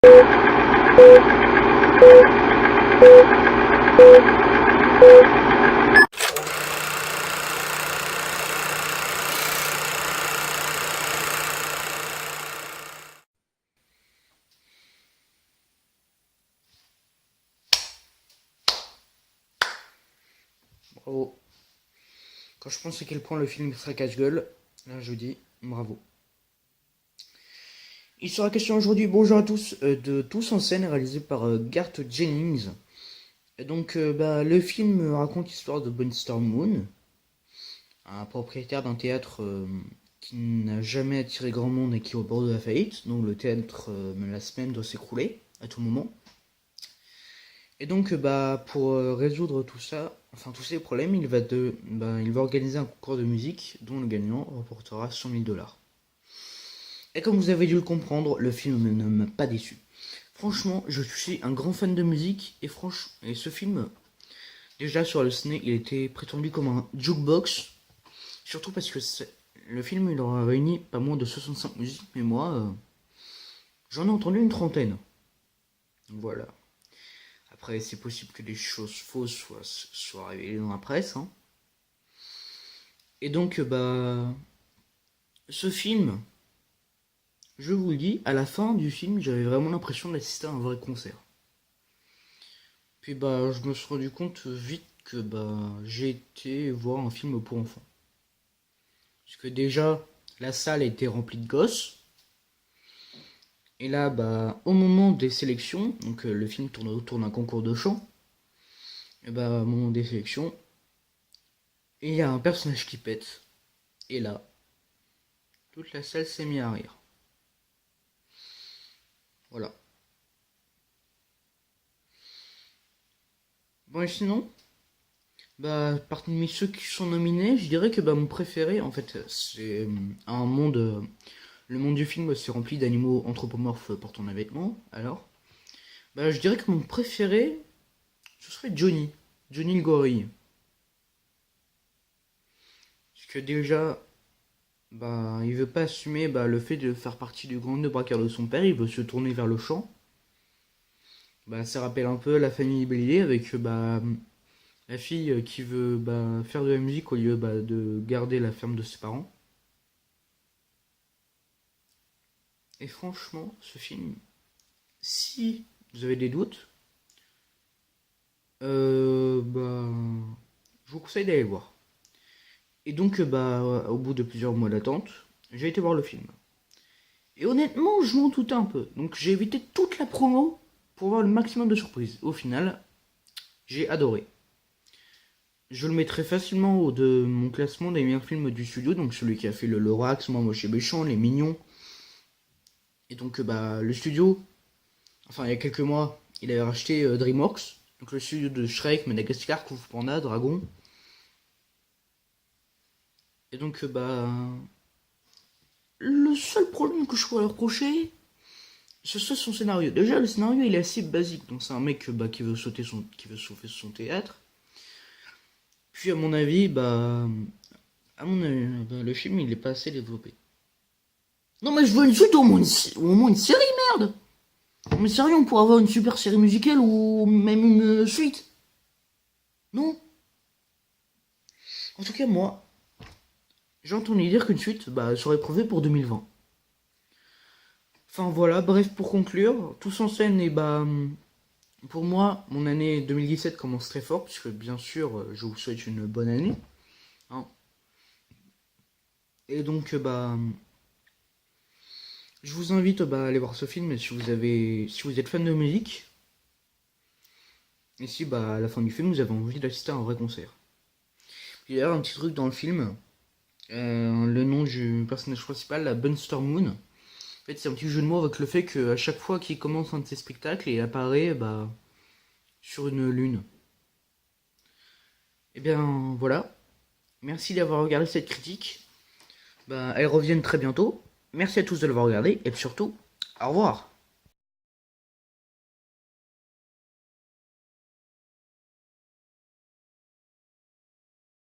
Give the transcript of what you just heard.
Bravo. Quand je pense à quel point le film sera cache-gueule, là je vous dis bravo. Il sera question aujourd'hui, bonjour à tous, de Tous en scène réalisé par Garth Jennings. Et donc le film raconte l'histoire de Buster Moon, un propriétaire d'un théâtre qui n'a jamais attiré grand monde et qui est au bord de la faillite, donc le théâtre menace même de s'écrouler à tout moment. Et donc pour résoudre tout ça, enfin tous ces problèmes, il va organiser un concours de musique dont le gagnant remportera 100 000 $. Et comme vous avez dû le comprendre, le film ne m'a pas déçu. Franchement, je suis un grand fan de musique et ce film, déjà sur le ciné, il était prétendu comme un jukebox, surtout parce que le film il aura réuni pas moins de 65 musiques, mais moi, j'en ai entendu une trentaine. Voilà. Après, c'est possible que des choses fausses soient révélées dans la presse. Hein. Et donc, ce film, je vous le dis, à la fin du film, j'avais vraiment l'impression d'assister à un vrai concert. Puis je me suis rendu compte vite que j'ai été voir un film pour enfants. Parce que déjà, la salle était remplie de gosses. Et là, au moment des sélections, donc le film tourne autour d'un concours de chant, et au moment des sélections, il y a un personnage qui pète. Et là, toute la salle s'est mise à rire. Voilà. Bon, et sinon, parmi ceux qui sont nominés, je dirais que mon préféré, en fait, c'est un monde. Le monde du film s'est rempli d'animaux anthropomorphes portant un vêtement. Alors, je dirais que mon préféré, ce serait Johnny. Johnny le gorille. Parce que déjà, il veut pas assumer le fait de faire partie du gang de braqueurs de son père, il veut se tourner vers le chant. Ça rappelle un peu la famille Bélier avec la fille qui veut faire de la musique au lieu de garder la ferme de ses parents. Et franchement, ce film, si vous avez des doutes, je vous conseille d'aller le voir. Et donc, au bout de plusieurs mois d'attente, j'ai été voir le film. Et honnêtement, je m'en doutais un peu. Donc, j'ai évité toute la promo pour avoir le maximum de surprises. Au final, j'ai adoré. Je le mettrai facilement au de mon classement des meilleurs films du studio, donc celui qui a fait le Lorax, Moi Moche et Méchant, Les Mignons. Et donc, le studio, enfin, il y a quelques mois, il avait racheté DreamWorks, donc le studio de Shrek, Madagascar, Kung Fu Panda, Dragon. Et donc, le seul problème que je pourrais leur reprocher, ce serait son scénario. Déjà, le scénario, il est assez basique. Donc, c'est un mec qui veut sauver son théâtre. Puis, à mon avis, le film, il est pas assez développé. Non, mais je veux une suite, au moins une série, merde! Mais sérieux, on pourrait avoir une super série musicale ou même une suite. Non? En tout cas, moi, j'ai entendu dire qu'une suite serait prévue pour 2020. Enfin voilà, bref, pour conclure, Tous en scène, et pour moi, mon année 2017 commence très fort, puisque bien sûr, je vous souhaite une bonne année. Hein. Et donc, je vous invite à aller voir ce film si vous êtes fan de musique. Et si à la fin du film, vous avez envie d'assister à un vrai concert. Il y a un petit truc dans le film, le nom du personnage principal, la Buster Moon. En fait, c'est un petit jeu de mots avec le fait qu'à chaque fois qu'il commence un de ses spectacles, il apparaît sur une lune. Et bien voilà. Merci d'avoir regardé cette critique. Elles reviennent très bientôt. Merci à tous de l'avoir regardé et surtout, au revoir.